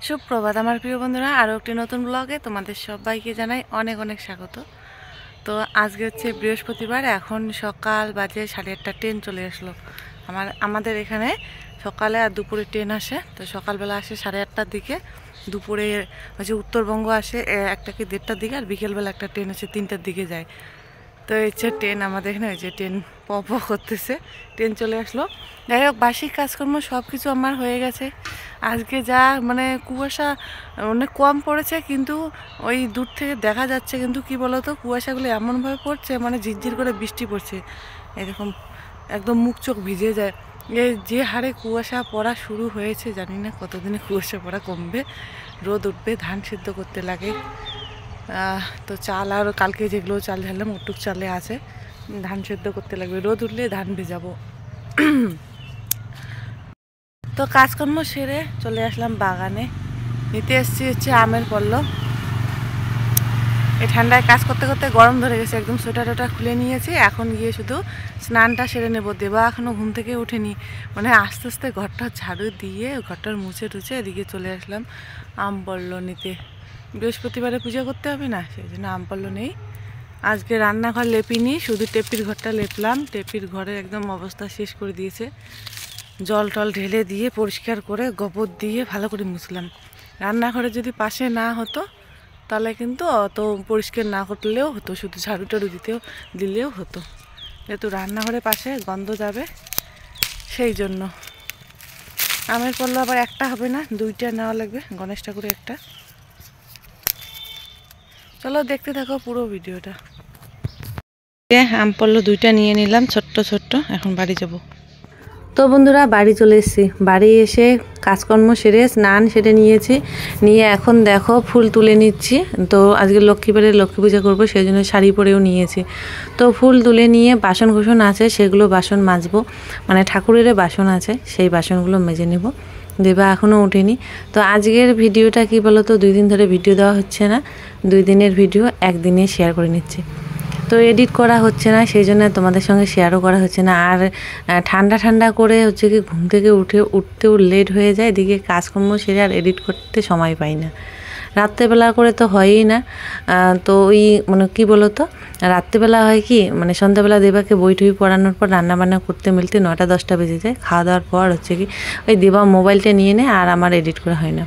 সুপ্রভাত আমার প্রিয় বন্ধুরা, আরও একটি নতুন ব্লগে তোমাদের সবাইকে জানাই অনেক অনেক স্বাগত। তো আজকে হচ্ছে বৃহস্পতিবার, এখন সকাল বাজে 8:30 ট্রেন চলে আসলো। আমাদের এখানে সকালে আর দুপুরে ট্রেন আসে। তো সকালবেলা আসে 8:30টার দিকে, দুপুরে হচ্ছে উত্তরবঙ্গ আসে 1টা কি 1:30টার দিকে, আর বিকেলবেলা একটা ট্রেন আছে 3টার দিকে যায়। তো হচ্ছে ট্রেন আমাদের এখানে হয়েছে, ট্রেন প করতেছে, ট্রেন চলে আসলো। যাই হোক, বাসি কাজকর্ম সব কিছু আমার হয়ে গেছে। আজকে যা মানে কুয়াশা অনেক কম পড়েছে, কিন্তু ওই দূর থেকে দেখা যাচ্ছে, কিন্তু কি বলতো কুয়াশাগুলো এমনভাবে পড়ছে, মানে ঝিরঝির করে বৃষ্টি পড়ছে এরকম, একদম মুখ চোখ ভিজে যায়। এই যে হারে কুয়াশা পড়া শুরু হয়েছে, জানি না কতদিনে কুয়াশা পড়া কমবে, রোদ উঠবে, ধান সিদ্ধ করতে লাগে। তো চাল আর কালকে যেগুলো চাল ঢাললাম ওটুক চালে আছে, ধান সেদ্ধ করতে লাগবে, রোদ উঠলে ধান ভেজাবো। তো কাজকর্ম সেরে চলে আসলাম বাগানে, নিতে এসছি হচ্ছে আমের পল্ল। এই ঠান্ডায় কাজ করতে করতে গরম ধরে গেছে, একদম সোয়েটার টোটা খুলে নিয়েছি। এখন গিয়ে শুধু স্নানটা সেরে নেবো। দেবা এখনও ঘুম থেকে উঠেনি, মানে আস্তে আস্তে ঘরটা ঝাড়ু দিয়ে ঘরটার মুছে টুছে এদিকে চলে আসলাম আম পল্ল নিতে। বৃহস্পতিবারে পূজা করতে হবে না, সেই জন্য আম পল্ল নেই। আজকে রান্নাঘর লেপিনি, শুধু টেপির ঘরটা লেপলাম। টেপির ঘরের একদম অবস্থা শেষ করে দিয়েছে, জল টল ঢেলে দিয়ে পরিষ্কার করে গোবর দিয়ে ভালো করে মুছলাম। রান্নাঘরে যদি পাশে না হতো তাহলে কিন্তু অত পরিষ্কার না করলেও হতো, শুধু ঝাড়ু টাড়ু দিলেও হতো। যেহেতু রান্নাঘরে পাশে গন্ধ যাবে, সেই জন্য। আমের পল্ল আবার একটা হবে না, 2টা নেওয়া লাগবে, গণেশ ঠাকুরের একটা। চলো দেখতে থাকো পুরো ভিডিওটা। আম পল্ল 2টা নিয়ে নিলাম, ছোট্ট ছোট্ট। এখন বাড়ি যাব। তো বন্ধুরা, বাড়ি চলে এসেছি। বাড়ি এসে কাজকর্ম সেরে স্নান সেরে নিয়েছি, নিয়ে এখন দেখো ফুল তুলে নিচ্ছি। তো আজকে লক্ষ্মীবারে লক্ষ্মী পূজা করবো, সেই জন্য শাড়ি পরেও নিয়েছি। তো ফুল তুলে নিয়ে বাসন কুসন আছে, সেগুলো বাসন মাজবো, মানে ঠাকুরের বাসন আছে, সেই বাসনগুলো মেজে নেব। দেবা এখনও ওঠেনি। তো আজকের ভিডিওটা কি বলো তো, 2 দিন ধরে ভিডিও দেওয়া হচ্ছে না, 2 দিনের ভিডিও একদিনে শেয়ার করে নিচ্ছি। তো এডিট করা হচ্ছে না, সেই জন্য তোমাদের সঙ্গে শেয়ারও করা হচ্ছে না। আর ঠান্ডা ঠান্ডা করে হচ্ছে কি ঘুম থেকে উঠতেও লেট হয়ে যায়, এদিকে কাজকর্ম সেরে আর এডিট করতে সময় পাই না। রাত্রেবেলা করে তো হয়ই না। তো ওই মানে কী বলো তো, রাত্রেবেলা হয় কি, মানে সন্ধ্যাবেলা দেবাকে বই টই পড়ানোর পর রান্নাবান্না করতে মিলতে 9টা 10টা বেজে যায়। খাওয়া দাওয়ার পর হচ্ছে কি ওই দেবা মোবাইলটা নিয়ে নেয়, আর আমার এডিট করা হয় না।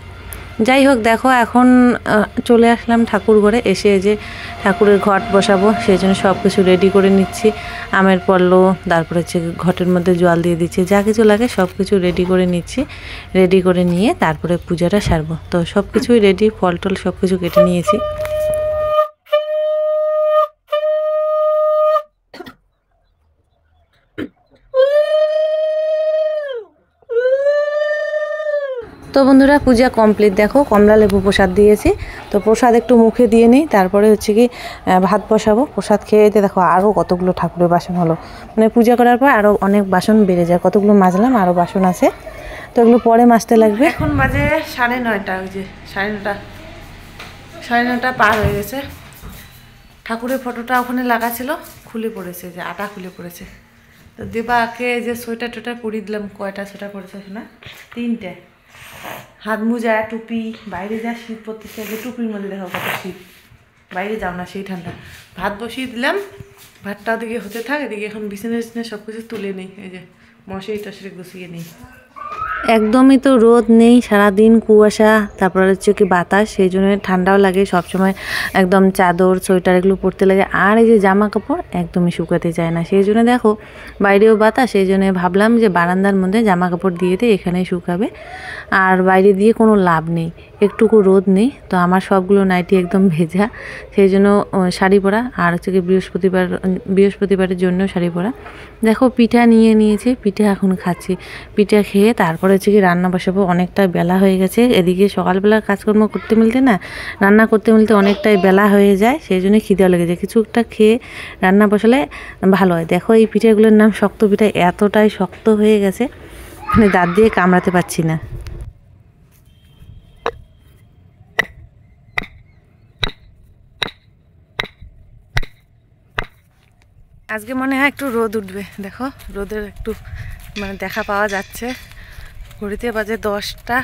যাই হোক, দেখো এখন চলে আসলাম ঠাকুর ঘরে। এসে যে ঠাকুরের ঘট বসাবো, সেই জন্য সব কিছু রেডি করে নিচ্ছি। আমের পল্ল, তারপরে হচ্ছে ঘটের মধ্যে জল দিয়ে দিচ্ছি, যা কিছু লাগে সব কিছু রেডি করে নিচ্ছি। রেডি করে নিয়ে তারপরে পূজাটা সারবো। তো সব কিছুই রেডি, ফল টল সব কিছু কেটে নিয়েছি। তো বন্ধুরা, পূজা কমপ্লিট। দেখো কমলা লেবু প্রসাদ দিয়েছি। তো প্রসাদ একটু মুখে দিয়ে নিই, তারপরে হচ্ছে কি ভাত বসাবো। প্রসাদ খেয়ে দেখো আরও কতগুলো ঠাকুরের বাসন হলো, মানে পূজা করার পর আরও অনেক বাসন বেড়ে যায়। কতগুলো মাজলাম, আরও বাসন আছে, তো এগুলো পরে মাজতে লাগবে। এখন বাজে 9:30, ওই যে 9:30 পার হয়ে গেছে। ঠাকুরের ফটোটা ওখানে লাগা ছিল, খুলে পড়েছে, যে আটা খুলে পড়েছে। তো দেবাকে যে সোয়েটার টোয়েটার পরিয়ে দিলাম। কয়টা সোয়েটার পরেছে না? 3টে। হাত মোজা, টুপি, বাইরে যা শীত পড়তেছে, যে টুপির মধ্যে দেখো কত শীত, বাইরে যাও না, সেই ঠান্ডা। ভাত বসিয়ে দিলাম, ভাতটা ওদিকে হতে থাক, এদিকে এখন বিছানা সব কিছু তুলে নিই। এই যে মশারি টশারি গুছিয়ে নিই। একদমই তো রোদ নেই, সারাদিন কুয়াশা, তারপর হচ্ছে কি বাতাস, সেই জন্য ঠান্ডাও লাগে সবসময়। একদম চাদর সোয়েটার এগুলো পরতে লাগে। আর এই যে জামা কাপড় একদমই শুকাতে চায় না, সেই জন্য দেখো বাইরেও বাতাস, সেই জন্য ভাবলাম যে বারান্দার মধ্যে জামা কাপড় দিয়ে দিই, এখানেই শুকাবে। আর বাইরে দিয়ে কোনো লাভ নেই, একটুকু রোদ নেই। তো আমার সবগুলো নাইটি একদম ভেজা, সেই জন্য শাড়ি পরা। আর হচ্ছে কি বৃহস্পতিবারের জন্য শাড়ি পরা। দেখো পিঠা নিয়ে নিয়েছি, পিঠা এখন খাচ্ছি। পিঠা খেয়ে তারপরে হচ্ছে কি রান্না বসাবো। অনেকটা বেলা হয়ে গেছে, এদিকে সকালবেলা কাজকর্ম করতে মিলতে না, রান্না করতে মিলতে অনেকটাই বেলা হয়ে যায়, সেই জন্য খিদেও লেগে যায়। কিছু একটা খেয়ে রান্না বসালে ভালো হয়। দেখো এই পিঠাগুলোর নাম শক্ত পিঠা, এতটাই শক্ত হয়ে গেছে মানে দাঁত দিয়ে কামড়াতে পারছি না। আজকে মনে হয় একটু রোদ উঠবে, দেখো রোদের একটু মানে দেখা পাওয়া যাচ্ছে। ঘড়িতে বাজে 10টা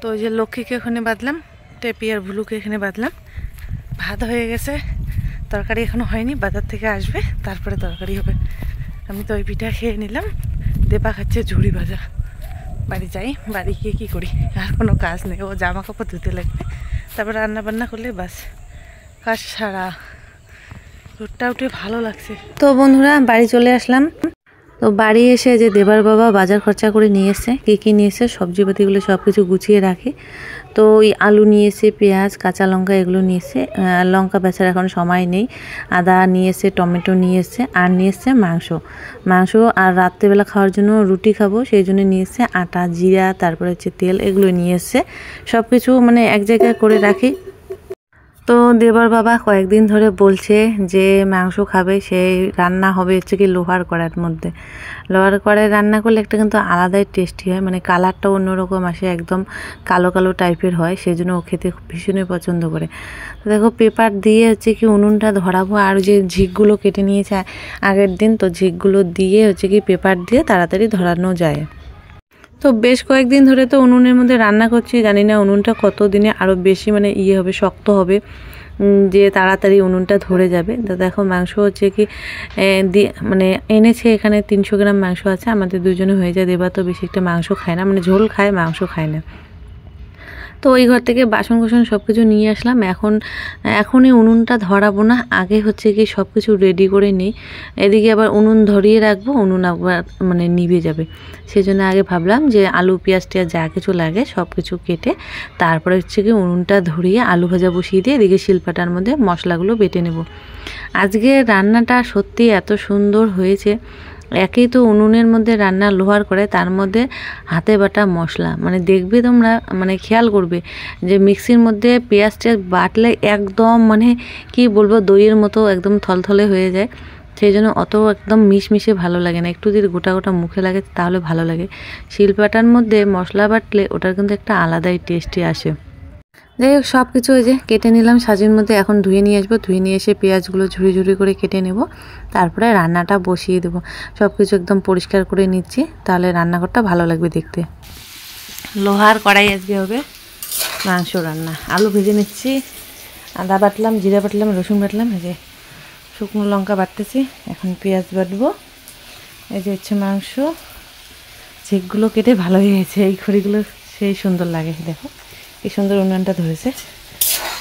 তো ওই যে লক্ষ্মীকে ওখানে বাঁধলাম, টেপি আর ভুলুকে এখানে বাঁধলাম। ভাত হয়ে গেছে, তরকারি এখনো হয়নি, বাজার থেকে আসবে তারপরে তরকারি হবে। আমি তো ওই পিঠা খেয়ে নিলাম, দেপা খাচ্ছে ঝুড়ি ভাজা। বাড়ি যাই, বাড়ি গিয়ে কী করি, আর কোনো কাজ নেই, ও জামা কাপড় ধুতে লাগবে, তারপর রান্না বান্না করলে বাস কাজ সারা। রোদটা উঠে ভালো লাগছে। তো বন্ধুরা বাড়ি চলে আসলাম। তো বাড়ি এসে যে দেবার বাবা বাজার খরচা করে নিয়ে এসছে, কী নিয়ে এসছে সবজিপাতিগুলো সব কিছু গুছিয়ে রাখে। তো ওই আলু নিয়ে এসে, পেঁয়াজ, কাঁচা লঙ্কা এগুলো নিয়ে এসছে। লঙ্কা বেচার এখন সময় নেই। আদা নিয়ে এসে, টমেটো নিয়ে এসছে, আর নিয়ে এসছে মাংস। আর রাত্রেবেলা খাওয়ার জন্য রুটি খাবো, সেই জন্য নিয়ে এসছে আটা, জিরা, তারপরে হচ্ছে তেল, এগুলো নিয়ে এসছে। সব কিছু মানে এক জায়গায় করে রাখি। তো দেবার বাবা কয়েকদিন ধরে বলছে যে মাংস খাবে, সেই রান্না হবে হচ্ছে কি লোহার কড়াইয়ের মধ্যে। লোহার কড়াই রান্না করলে একটা কিন্তু আলাদাই টেস্টি হয়, মানে কালারটা অন্যরকম আসে, একদম কালো কালো টাইপের হয়, সেই জন্য ও খেতে ভীষণই পছন্দ করে। তো দেখো পেপার দিয়ে হচ্ছে কি উনুনটা ধরাবো, আর যে ঝিকগুলো কেটে নিয়েছে আগের দিন, তো ঝিকগুলো দিয়ে হচ্ছে কি পেপার দিয়ে তাড়াতাড়ি ধরানো যায়। তো বেশ কয়েকদিন ধরে তো উনুনের মধ্যে রান্না করছি, জানি না উনুনটা কত দিনে আরও বেশি মানে হবে, শক্ত হবে, যে তাড়াতাড়ি উনুনটা ধরে যাবে। তো দেখো মাংস হচ্ছে কি মানে এনেছে, এখানে 300 গ্রাম মাংস আছে, আমাদের দুজনে হয়ে যায়। দেবা তো বেশি একটা মাংস খায় না, মানে ঝোল খায়, মাংস খায় না। তো ওই ঘর থেকে বাসন কোসন সব কিছু নিয়ে আসলাম। এখনই উনুনটা ধরাবো না, আগে হচ্ছে কি সব কিছু রেডি করে নিই। এদিকে আবার উনুন ধরিয়ে রাখবো, উনুন আবার মানে নিভে যাবে। সেই জন্য আগে ভাবলাম যে আলু পেঁয়াজ টিয়াজ যা কিছু লাগে সব কিছু কেটে তারপরে হচ্ছে কি উনুনটা ধরিয়ে আলু ভাজা বসিয়ে দিয়ে এদিকে শিলপাটার মধ্যে মশলাগুলো বেটে নেব। আজকে রান্নাটা সত্যি এত সুন্দর হয়েছে। একেই তো উনুনের মধ্যে রান্না লোহার করে, তার মধ্যে হাতে বাটা মশলা, মানে দেখবে তোমরা মানে খেয়াল করবে যে মিক্সির মধ্যে পেঁয়াজ টেয়াজ বাটলে একদম মানে কি বলবো দইয়ের মতো একদম থলথলে হয়ে যায়। সেই জন্য অত একদম মিশমিশে ভালো লাগে না, একটু যদি গোটা গোটা মুখে লাগে তাহলে ভালো লাগে। শিলপাটার মধ্যে মশলা বাটলে ওটার কিন্তু একটা আলাদাই টেস্টি আসে। যাই হোক সব কিছু ওই যে কেটে নিলাম সাজির মধ্যে, এখন ধুয়ে নিয়ে আসবো, ধুয়ে নিয়ে এসে পেঁয়াজগুলো ঝুড়ি ঝুড়ি করে কেটে নেব, তারপরে রান্নাটা বসিয়ে দেবো। সব কিছু একদম পরিষ্কার করে নিচ্ছি, তাহলে রান্নাঘরটা ভালো লাগবে দেখতে। লোহার কড়াই আজকে হবে মাংস রান্না। আলু ভেজে নিচ্ছি, আদা বাটলাম, জিরা বাটলাম, রসুন বাটলাম, এই যে শুকনো লঙ্কা বাটতেছি, এখন পেঁয়াজ বাটবো। এই যে হচ্ছে মাংস, ঝিকগুলো কেটে ভালো হয়ে গেছে, এই খড়িগুলো সেই সুন্দর লাগে, দেখো কি সুন্দর উনুনটা ধরেছে।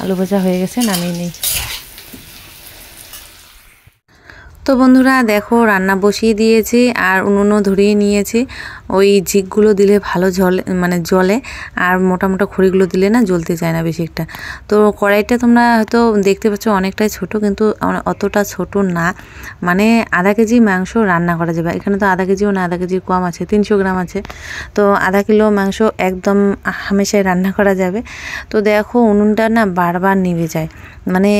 আলু ভাজা হয়ে গেছে, নামিয়ে নিই। তো বন্ধুরা দেখো রান্না বসিয়ে দিয়েছি আর উনুনও ধরিয়ে নিয়েছি। ওই ঝিকগুলো দিলে ভালো জ্বলে, আর মোটা মোটা খড়িগুলো দিলে না জ্বলতে চায় না বেশি একটা। তো কড়াইটা তোমরা হয়তো দেখতে পাচ্ছ অনেকটাই ছোট, কিন্তু অতটা ছোট না, মানে আধা কেজি মাংস রান্না করা যাবে। এখানে তো আধা কেজিও না, আধা কেজির কম আছে, 300 গ্রাম আছে। তো আধা কিলো মাংস একদম হামেশাই রান্না করা যাবে। তো দেখো উনুনটা না বারবার নিভে যায়, মানে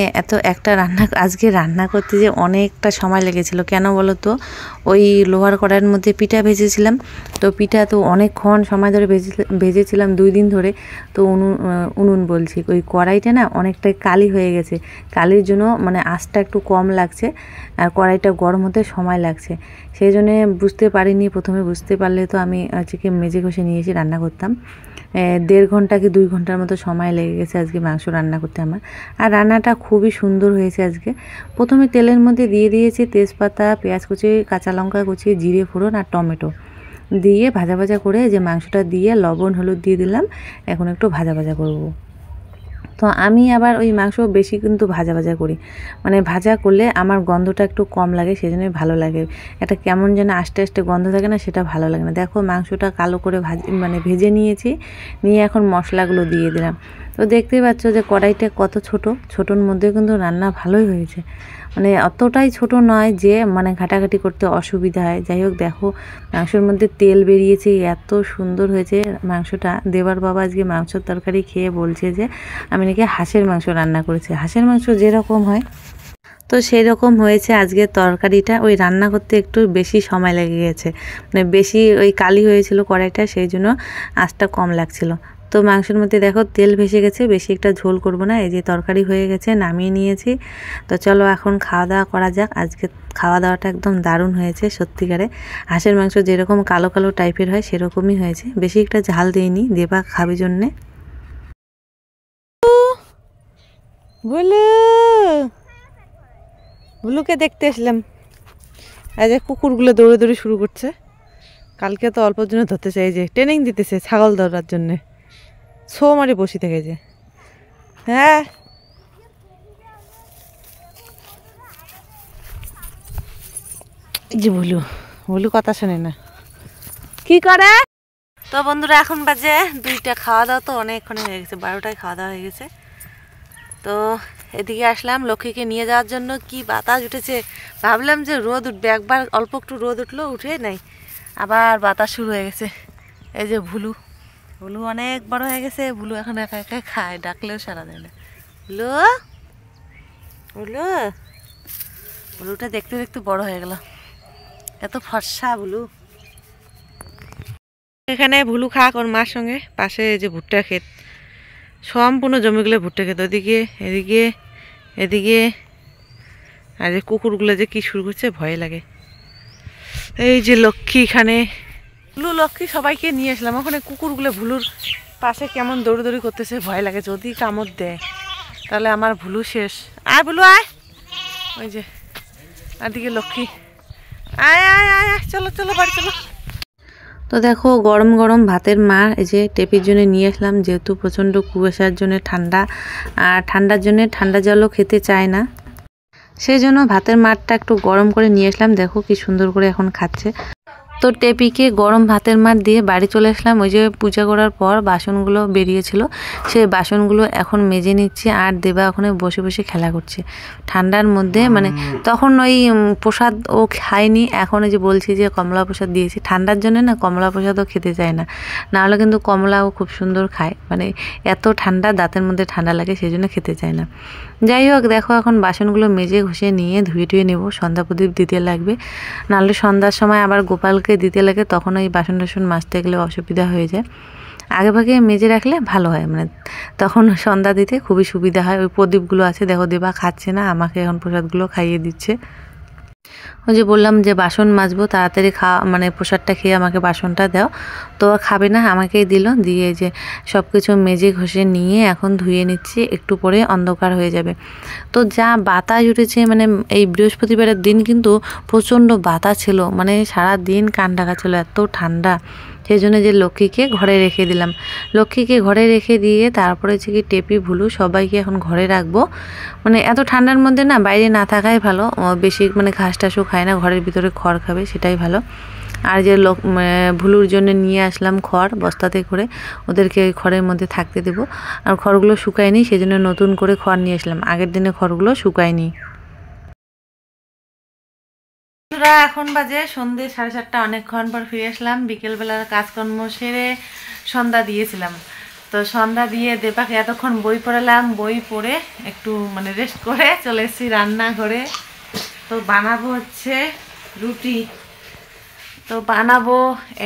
আজকে রান্না করতে যে অনেকটা সময় লেগেছিল। কেন বলো তো, ওই লোহার কড়াইয়ের মধ্যে পিঠা ভেজেছিলাম, তো পিঠা তো অনেকক্ষণ সময় ধরে ভেজেছিলাম 2 দিন ধরে। তো উনুন বলছি, ওই কড়াইটা না অনেকটাই কালি হয়ে গেছে, কালির জন্য মানে আঁচটা একটু কম লাগছে, আর কড়াইটা গরম হতে সময় লাগছে। সেই জন্যে বুঝতে পারিনি, প্রথমে বুঝতে পারলে তো আমি আজকে মেজে ঘষে নিয়ে এসে রান্না করতাম। 1.5 ঘন্টা কি 2 ঘন্টার মতো সময় লেগে গেছে আজকে মাংস রান্না করতে আমার। আর রান্নাটা খুবই সুন্দর হয়েছে আজকে। প্রথমে তেলের মধ্যে দিয়ে দিয়েছি তেজপাতা, পেঁয়াজ কুচি, কাঁচা লঙ্কা কুচি, জিরে ফোড়ন আর টমেটো দিয়ে ভাজা ভাজা করে যে মাংসটা দিয়ে লবণ হলুদ দিয়ে দিলাম। এখন একটু ভাজা ভাজা করব। তো আমি আবার ওই মাংস বেশি কিন্তু ভাজা ভাজা করি, মানে ভাজা করলে আমার গন্ধটা একটু কম লাগে, সেই জন্যই ভালো লাগে। একটা কেমন যেন আস্তে আস্তে গন্ধ থাকে না, সেটা ভালো লাগে না। দেখো মাংসটা কালো করে ভেজে নিয়েছি, নিয়ে এখন মশলাগুলো দিয়ে দিলাম। তো দেখতেই পাচ্ছ যে কড়াইটা কত ছোটোর মধ্যে কিন্তু রান্না ভালোই হয়েছে, মানে অতটাই ছোট নয় যে মানে ঘাটাঘাটি করতে অসুবিধা হয়। যাই হোক দেখো মাংসের মধ্যে তেল বেরিয়েছে, এত সুন্দর হয়েছে মাংসটা। দেবার বাবা আজকে মাংসের তরকারি খেয়ে বলছে যে আমি নাকি হাঁসের মাংস রান্না করেছি। হাঁসের মাংস যেরকম হয় তো সেই রকম হয়েছে আজকে তরকারিটা। ওই রান্না করতে একটু বেশি সময় লেগে গেছে, মানে বেশি ওই কালি হয়েছিল কড়াইটা, সেই জন্য আঁচটা কম লাগছিল। তো মাংসের মধ্যে দেখো তেল ভেসে গেছে, বেশি একটা ঝোল করব না। এই যে তরকারি হয়ে গেছে, নামিয়ে নিয়েছি। তো চলো এখন খাওয়া দাওয়া করা যাক। আজকে খাওয়া দাওয়াটা একদম দারুণ হয়েছে সত্যিকারে। হাঁসের মাংস যেরকম কালো কালো টাইপের হয় সেরকমই হয়েছে, বেশি একটা ঝাল দিইনি, দেবা খাবে জন্যে। বুলু, বুলুকে দেখতে আসলাম। এই যে কুকুরগুলো দৌড়ে দৌড়ে শুরু করছে। কালকে তো অল্পর জন্য ধরতে চাই, যে ট্রেনিং দিতেছে ছাগল ধরার জন্যে। ছো মারি বসে থেকে যে, হ্যাঁ এই যে বুলু, বুলু কথা শোনে না, কি করে। তো বন্ধুরা এখন বাজে 2টা, খাওয়া দাওয়া তো অনেকক্ষণ হয়ে গেছে, 12টায় খাওয়া দাওয়া হয়ে গেছে। তো এদিকে আসলাম লক্ষ্মীকে নিয়ে যাওয়ার জন্য। কি বাতাস উঠেছে, ভাবলাম যে রোদ উঠবে, একবার অল্প একটু রোদ উঠলো, উঠে নাই, আবার বাতাস শুরু হয়ে গেছে। এই যে ভুলু, ভুলু অনেক বড় হয়ে গেছে। ভুলু এখন একা একা খায়, ডাকলেও সারা দেয় না। ভুলু, ভুলু, ভুলুটা দেখতে দেখতে বড় হয়ে গেল, এত ফর্সা ভুলু। এখানে ভুলু খাক ওর মার সঙ্গে, পাশে যে ভুট্টা ক্ষেত, সম্পূর্ণ জমিগুলো ভুট্টা ক্ষেত, ওদিকে এদিকে এদিকে। আর যে কুকুরগুলো যে কি শুরু করছে, ভয় লাগে। এই যে লক্ষ্মী, এখানে ভুলু লক্ষ্মী সবাইকে নিয়ে আসলাম। ওখানে কুকুরগুলো ভুলুর পাশে কেমন দৌড়ি করতেছে, ভয় লাগে যদি কামড় দেয় তাহলে আমার ভুলু শেষ। আয় ভুলু আয়, ওই যে আদিকে লক্ষ্মী, আয় আয় আয় আয়, চলো চলো বাড়ি চলো। তো দেখো গরম গরম ভাতের মার এই যে টেপির জন্য নিয়ে আসলাম, যেহেতু প্রচণ্ড কুয়াশার জন্য ঠান্ডা, আর ঠান্ডার জন্য ঠান্ডা জলও খেতে চায় না, সেই জন্য ভাতের মারটা একটু গরম করে নিয়ে আসলাম। দেখো কি সুন্দর করে এখন খাচ্ছে। তো টেপিকে গরম ভাতের মার দিয়ে বাড়ি চলে আসলাম। ওই যে পূজা করার পর বাসনগুলো বেরিয়েছিল, সেই বাসনগুলো এখন মেজে নিচ্ছি। আর দেবা ওখানে বসে বসে খেলা করছে ঠান্ডার মধ্যে। মানে তখন ওই প্রসাদ ও খায়নি, এখন ওই যে বলছি যে কমলা প্রসাদ দিয়েছি, ঠান্ডার জন্য না কমলা প্রসাদও খেতে চায় না, নাহলে কিন্তু কমলাও খুব সুন্দর খায়। মানে এত ঠান্ডা, দাঁতের মধ্যে ঠান্ডা লাগে, সেই জন্য খেতে চায় না। যাই হোক দেখো এখন বাসনগুলো মেজে ঘষে নিয়ে ধুয়ে টুয়ে নেবো, সন্ধ্যা প্রদীপ দিতে লাগবে, নাহলে সন্ধ্যার সময় আবার গোপালকে দিতে লাগে, তখন ওই বাসন টাসন মাজতে গেলে অসুবিধা হয়ে যায়। আগে ভাগে মেজে রাখলে ভালো হয়, মানে তখন সন্ধ্যা দিতে খুবই সুবিধা হয়। ওই প্রদীপগুলো আছে, দেখো দেবা খাচ্ছে না, আমাকে এখন প্রসাদগুলো খাইয়ে দিচ্ছে। ওই যে বললাম যে বাসন মাজবো, তাড়াতাড়ি মানে প্রসাদটা খেয়ে আমাকে বাসনটা দাও, তো খাবে না, আমাকেই দিল। দিয়ে যে সব কিছু মেজে ঘষে নিয়ে এখন ধুয়ে নিচ্ছি, একটু পরে অন্ধকার হয়ে যাবে। তো যা বাতাস উঠেছে, মানে এই বৃহস্পতিবারের দিন কিন্তু প্রচণ্ড বাতাস ছিল, মানে সারা দিন কান ঢাকা ছিল, এত ঠান্ডা। সেই জন্য যে লক্ষ্মীকে ঘরে রেখে দিলাম, লক্ষ্মীকে ঘরে রেখে দিয়ে তারপরে হচ্ছে কি টেপি ভুলু সবাইকে এখন ঘরে রাখবো। মানে এত ঠান্ডার মধ্যে না বাইরে না থাকাই ভালো, বেশি মানে ঘাস টাসও খায় না, ঘরের ভিতরে খড় খাবে, সেটাই ভালো। আর যে ভুলুর জন্য নিয়ে আসলাম খড় বস্তাতে করে, ওদেরকে ওই খড়ের মধ্যে থাকতে দেবো। আর খড়গুলো শুকায়নি, সেই জন্য নতুন করে খড় নিয়ে আসলাম, আগের দিনে খড়গুলো শুকায়নি। এখন বাজে সন্ধ্যে 7:30, অনেকক্ষণ পর ফিরে আসলাম। বিকেলবেলার কাজকর্ম সেরে সন্ধ্যা দিয়েছিলাম। তো সন্ধ্যা দিয়ে দেবাকে এতক্ষণ বই পড়ালাম, বই পড়ে একটু মানে রেস্ট করে চলে এসেছি রান্নাঘরে। তো বানাবো হচ্ছে রুটি। তো বানাবো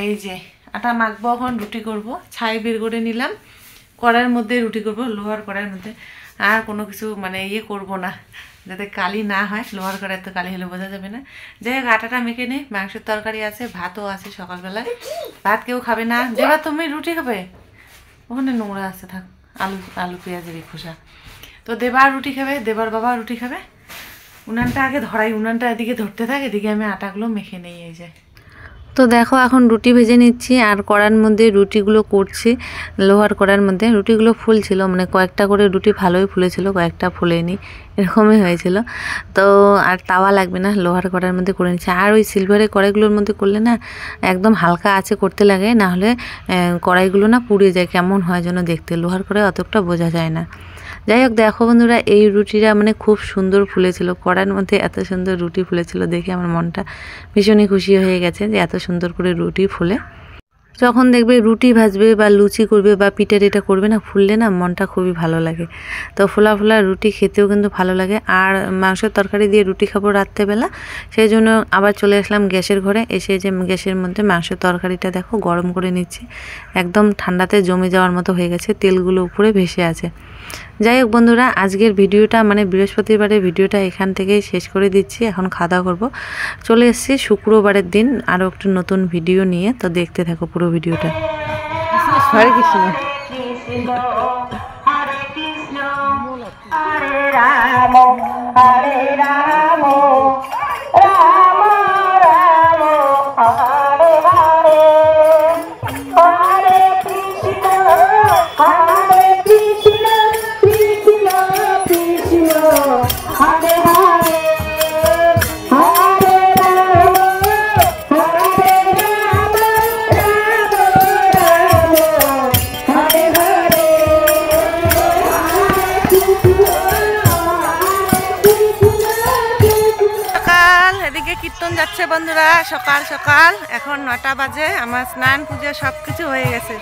এই যে আটা মাখবো, এখন রুটি করব। ছাই বের করে নিলাম, কড়াইয়ের মধ্যে রুটি করব, লোহার কড়াইয়ের মধ্যে। আর কোনো কিছু মানে ইয়ে করব না, যাতে কালি না হয়, লোহার কড়াই তো কালি হলে বোঝা যাবে না। যাই হোক আটাটা মেখে নিই, মাংসের তরকারি আছে, ভাতও আছে সকালবেলায়, ভাত কেউ খাবে না। দেবা তুমি রুটি খাবে? ওখানে নোংরা আছে, থাক, আলু আলু পেঁয়াজের খোসা। তো দেবা রুটি খাবে, দেবার বাবা রুটি খাবে। উনানটা আগে ধরাই, উনানটা এদিকে ধরতে থাকে, এদিকে আমি আটাগুলো মেখে নিয়ে এই যায়। তো দেখো এখন রুটি ভেজে নিচ্ছি, আর কড়ার মধ্যে রুটিগুলো করছি, লোহার কড়ার মধ্যে। রুটিগুলো ফুলছিল, মানে কয়েকটা করে রুটি ভালোই ফুলেছিল, কয়েকটা ফুলেনি, এরকমই হয়েছিল। তো আর তাওয়া লাগবে না, লোহার কড়ার মধ্যে করে নিচ্ছি। আর ওই সিলভারের কড়াইগুলোর মধ্যে করলে না একদম হালকা আছে করতে লাগে, নাহলে কড়াইগুলো না পুড়ে যায়, কেমন হয় যেন দেখতে, লোহার কড়াই অতটা বোঝা যায় না। যাই হোক দেখো বন্ধুরা, এই রুটিটা মানে খুব সুন্দর ফুলেছিল, কড়ার মধ্যে এত সুন্দর রুটি ফুলেছিল, দেখে আমার মনটা ভীষণই খুশি হয়ে গেছে যে এত সুন্দর করে রুটি ফুলে। যখন দেখবে রুটি ভাজবে বা লুচি করবে বা পিঠা টিঠা করবে না, ফুললে না মনটা খুবই ভালো লাগে। তো ফোলা ফোলা রুটি খেতেও কিন্তু ভালো লাগে। আর মাংসের তরকারি দিয়ে রুটি খাবো রাত্রেবেলা, সেই জন্য আবার চলে আসলাম গ্যাসের ঘরে। এসে যে গ্যাসের মধ্যে মাংসের তরকারিটা দেখো গরম করে নিচ্ছি, একদম ঠান্ডাতে জমে যাওয়ার মতো হয়ে গেছে, তেলগুলো উপরে ভেসে আছে। যাই হোক বন্ধুরা, আজকের ভিডিওটা মানে বৃহস্পতিবারের ভিডিওটা এখান থেকেই শেষ করে দিচ্ছি। এখন খাওয়া দাওয়া করবো, চলে এসেছি শুক্রবারের দিন আরও একটু নতুন ভিডিও নিয়ে। তো দেখতে থাকো পুরো ভিডিওটা। হরে কৃষ্ণ। কীর্তন যাচ্ছে বন্ধুরা, সকাল সকাল। এখন 9টা বাজে। আমার স্নান পূজা সবকিছু হয়ে গেছে।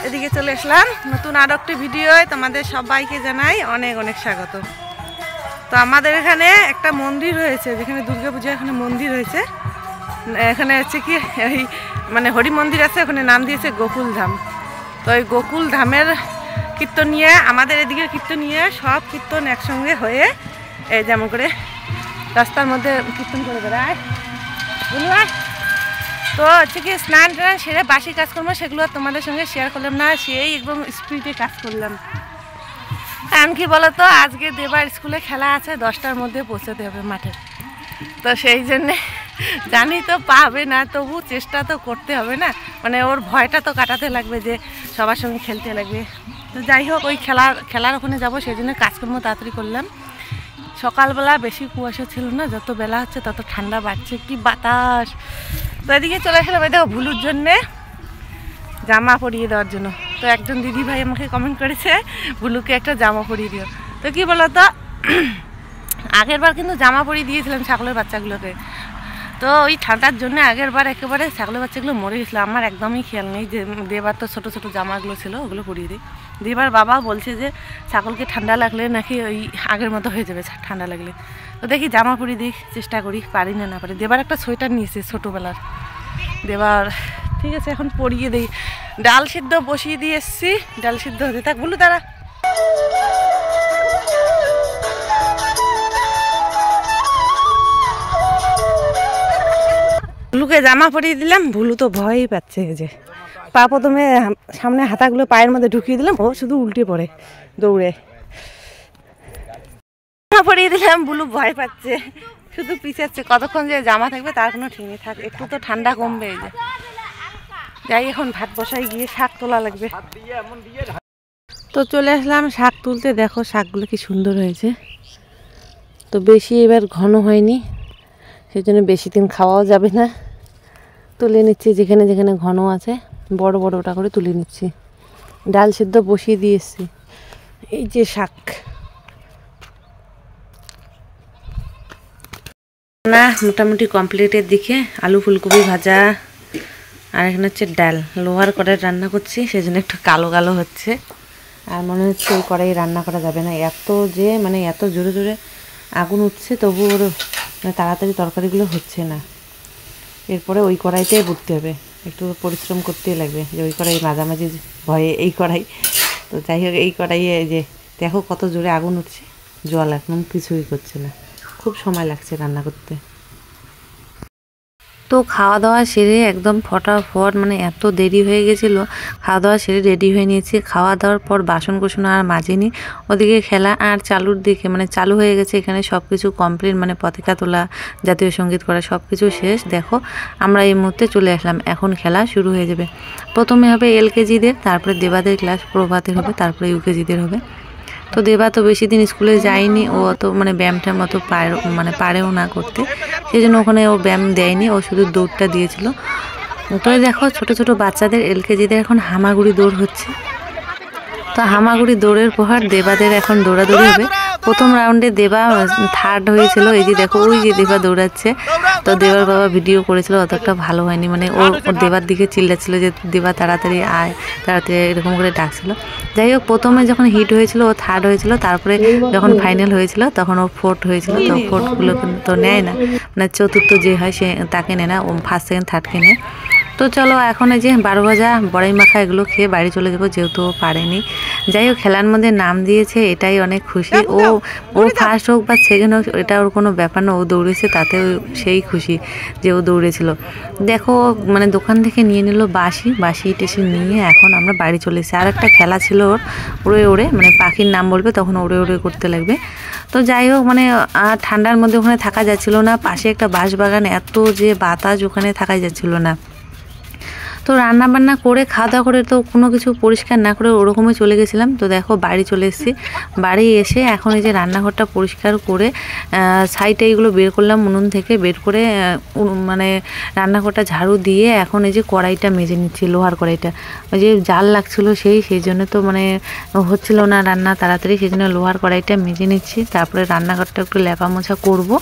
এদিকে চলে আসলাম নতুন আরো একটি ভিডিও। তোমাদের সবাইকে জানাই অনেক অনেক স্বাগত। তো আমাদের এখানে একটা মন্দির হয়েছে, যেখানে দুর্গা পূজা এখানে মন্দির হয়েছে। এখানে হচ্ছে কি এই মানে হরি মন্দির আছে, ওখানে নাম দিয়েছে গোকুল ধাম। তো ওই গোকুল ধামের কীর্তন নিয়ে আমাদের এদিকে কীর্তন নিয়ে সব কীর্তন একসঙ্গে হয়ে এই যেমন করে রাস্তার মধ্যে কীর্তন করে বেড়ায়। বুঝলাম তো হচ্ছে কি স্নান টান সেরে বাসি কাজ করবো, সেগুলো তোমাদের সঙ্গে শেয়ার করলাম না। সেই একদম স্পিডে কাজ করলাম। কারণ কি বলতো, আজকে দেবার স্কুলে খেলা আছে, 10টার মধ্যে পৌঁছাতে হবে মাঠে। তো সেই জন্যে জানি তো পাবে না, তবু চেষ্টা তো করতে হবে না, মানে ওর ভয়টা তো কাটাতে লাগবে যে সবার সঙ্গে খেলতে লাগবে। তো যাই হোক, ওই খেলার ওখানে যাবো, সেই জন্য কাজকর্ম তাড়াতাড়ি করলাম। সকালবেলা বেশি কুয়াশা ছিল না, যত বেলা হচ্ছে তত ঠান্ডা বাড়ছে, কি বাতাস। তো এদিকে চলে আসলাম এই দেখো ভুলুর জন্যে জামা পরিয়ে দেওয়ার জন্য। তো একজন দিদি ভাই আমাকে কমেন্ট করেছে ভুলুকে একটা জামা পরিয়ে দিও। তো কি বলতো, আগের বার কিন্তু জামা পরিয়ে দিয়েছিলাম ছাগলের বাচ্চাগুলোকে। তো ওই ঠান্ডার জন্য আগের বার একেবারে ছাগলের বাচ্চাগুলো মরে গেছিলো। আমার একদমই খেয়াল নেই যে দেবার তো ছোটো ছোটো জামাগুলো ছিল, ওগুলো পরিয়ে দিই। দেবার বাবা বলছে যে ছাগলকে ঠান্ডা লাগলে নাকি ওই আগের মতো হয়ে যাবে ঠান্ডা লাগলে। তো দেখি জামা পরিয়ে দিই, চেষ্টা করি, পারি না পারি। দেবার একটা সোয়েটার নিয়েছে ছোটোবেলার, দেবার ঠিক আছে এখন পরিয়ে দিই। ডাল সিদ্ধ বসিয়ে দিয়ে এসছি, ডাল সিদ্ধ হতে থাক। বলু তারা ভুলুকে জামা পরিয়ে দিলাম। ভুলু তো ভয়ই পাচ্ছে, যে পা প্রথমে সামনে হাতাগুলো পায়ের মধ্যে ঢুকিয়ে দিলাম, ও শুধু উল্টে পড়ে দৌড়ে। জামা পরিয়ে দিলাম, ভুলু ভয় পাচ্ছে, শুধু পিছাচ্ছে। কতক্ষণ যে জামা থাকবে তার কোনো ঠিক নেই। থাক, একটু তো ঠান্ডা কমবে। এই যে যাই, এখন ভাত বসাই, গিয়ে শাক তোলা লাগবে। তো চলে আসলাম শাক তুলতে। দেখো শাকগুলো কি সুন্দর হয়েছে। তো বেশি এবার ঘন হয়নি, সেই জন্য বেশি দিন খাওয়াও যাবে না। তুলে নিচ্ছি যেখানে যেখানে ঘন আছে, বড় বড়টা করে তুলে নিচ্ছি। ডাল সিদ্ধ বসিয়ে দিয়ে এসছি। এই যে শাক না মোটামুটি কমপ্লিটের দিকে। আলু ফুলকপি ভাজা, আর এখানে হচ্ছে ডাল। লোহার কড়াই রান্না করছি, সেই জন্য একটু কালো কালো হচ্ছে। আর মনে হচ্ছে ওই কড়াই রান্না করা যাবে না, এত যে মানে এত জোরে জোরে আগুন উঠছে, তবু ওর মানে তাড়াতাড়ি তরকারিগুলো হচ্ছে না। এরপরে ওই কড়াইটাই বুঝতে হবে, একটু পরিশ্রম করতেই লাগবে। যে ওই কড়াই মাঝামাঝি ভয়ে এই কড়াই। তো যাই হোক, এই কড়াইয়ে যে দেখো কত জোরে আগুন উঠছে, জল একদম কিছুই করছে না, খুব সময় লাগছে রান্না করতে। তো খাওয়া দাওয়া সেরে একদম ফটাফট, মানে এত দেরি হয়ে গেছিলো, খাওয়া দাওয়া সেরে রেডি হয়ে নিয়েছি। খাওয়া দাওয়ার পর বাসন কোসন আর মাজিনি। ওদিকে খেলা আর চালুর দিকে মানে চালু হয়ে গেছে। এখানে সব কিছু কমপ্লিট, মানে পতাকা তোলা, জাতীয় সঙ্গীত করা সব কিছু শেষ। দেখো আমরা এই মুহূর্তে চলে আসলাম, এখন খেলা শুরু হয়ে যাবে। প্রথমে হবে এলকেজিদের, তারপরে দেবাদের ক্লাস, প্রভাতের হবে, তারপরে ইউকেজিদের হবে। তো দেবা তো বেশি দিন স্কুলে যায়নি, ও অত মানে ব্যায়াম ট্যাম অত পারেও না করতে, সেই জন্য ওখানে ও ব্যায়াম দেয়নি, ও শুধু দৌড়টা দিয়েছিল। তো দেখো ছোট ছোট বাচ্চাদের এলকেজিদের এখন হামাগুড়ি দৌড় হচ্ছে। তো হামাগুড়ি দৌড়ের পর দেবাদের এখন দৌড়াদৌড়ি হবে। প্রথম রাউন্ডে দেবা থার্ড হয়েছিল। এই যে দেখো, ওই যে দেবা দৌড়াচ্ছে। তো দেবার বাবা ভিডিও করেছিল, অতটা ভালো হয়নি, মানে ও দেবার দিকে চিল্লাচ্ছিল যে দেবা তাড়াতাড়ি আয়, তাড়াতাড়ি এরকম করে ডাকছিল। যাই হোক, প্রথমে যখন হিট হয়েছিল ও থার্ড হয়েছিল, তারপরে যখন ফাইনাল হয়েছিল তখন ও ফোর্থ হয়েছিল। তো ফোর্থগুলো তো নেয় না, মানে চতুর্থ যে হয় সে তাকে নেয় না, ও ফার্স্ট সেকেন্ড থার্ডকে নেয়। তো চলো এখন এই যে 12 ভাজা বড়াই মাখা এগুলো খেয়ে বাড়ি চলে যাবো, যেহেতু ও পারেনি। যাই হোক, খেলার মধ্যে নাম দিয়েছে, এটাই অনেক খুশি। ও ফার্স্ট হোক বা সেকেন্ড হোক এটা ওর কোনো ব্যাপার না, ও দৌড়েছে তাতে সেই খুশি যে ও দৌড়েছিল। দেখো মানে দোকান থেকে নিয়ে নিল বাসি টেসি নিয়ে এখন আমরা বাড়ি চলে এসেছি। আর একটা খেলা ছিল ওর, উড়ে উড়ে, মানে পাখির নাম বলবে তখন উড়ে উড়ে করতে লাগবে। তো যাই হোক, মানে ঠান্ডার মধ্যে ওখানে থাকা যাচ্ছিল না, পাশে একটা বাঁশবাগান, এত যে বাতাস, ওখানে থাকা যাচ্ছিল না। তো রান্না বান্না করে খাওয়া দাওয়া করে তো কোনো কিছু পরিষ্কার না করে ওরকমই চলে গেছিলাম। তো দেখো বাড়ি চলে এসেছি, বাড়ি এসে এখন এই যে রান্নাঘরটা পরিষ্কার করে সাইডে এইগুলো বের করলাম, উনুন থেকে বের করে মানে রান্নাঘরটা ঝাড়ু দিয়ে এখন এই যে কড়াইটা মেজে নিচ্ছি, লোহার কড়াইটা। ওই যে জাল লাগছিলো সেই জন্য তো মানে হচ্ছিল না রান্না তাড়াতাড়ি, সেই জন্য লোহার কড়াইটা মেজে নিচ্ছি। তারপরে রান্নাঘরটা একটু লেপা মোছা করবো।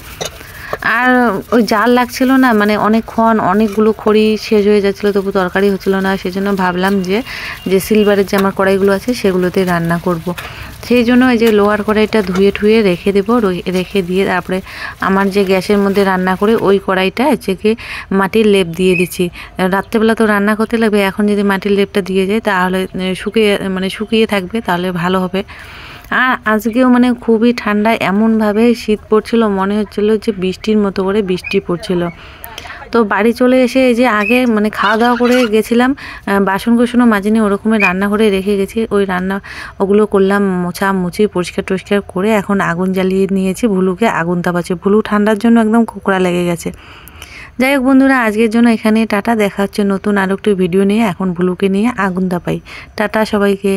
আর ওই জাল লাগছিল না, মানে অনেকক্ষণ অনেকগুলো খড়ি শেষ হয়ে যাচ্ছিলো, তবু তরকারি হচ্ছিল না। সেজন্য ভাবলাম যে সিলভারের যে আমার কড়াইগুলো আছে সেগুলোতে রান্না করব। সেই জন্য এই যে লোহার কড়াইটা ধুয়ে ঠুয়ে রেখে দেবো, রেখে দিয়ে তারপরে আমার যে গ্যাসের মধ্যে রান্না করে ওই কড়াইটা হচ্ছে কি মাটির লেপ দিয়ে দিচ্ছি। রাত্রেবেলা তো রান্না করতে লাগবে, এখন যদি মাটির লেপটা দিয়ে যায় তাহলে শুকিয়ে থাকবে, তাহলে ভালো হবে। আর আজকেও মানে খুবই ঠান্ডা, এমনভাবে শীত পড়ছিল, মনে হচ্ছিল যে বৃষ্টির মতো করে বৃষ্টি পড়ছিল। তো বাড়ি চলে এসে এই যে আগে মানে খাওয়া দাওয়া করে গেছিলাম, বাসন কোসনও মাজিনি, ওরকমই রান্নাঘরে রেখে গেছি। ওগুলো করলাম, মোছামুছি পরিষ্কার টরিষ্কার করে এখন আগুন জ্বালিয়ে নিয়েছি, ভুলুকে আগুন তাপাচ্ছে। ভুলু ঠান্ডার জন্য একদম কোকড়া লেগে গেছে। যাই হোক বন্ধুরা, আজকের জন্য এখানে টাটা, দেখা হচ্ছে নতুন আরেকটি ভিডিও নিয়ে। এখন ভুলুকে নিয়ে আগুন তাপাই। টাটা সবাইকে।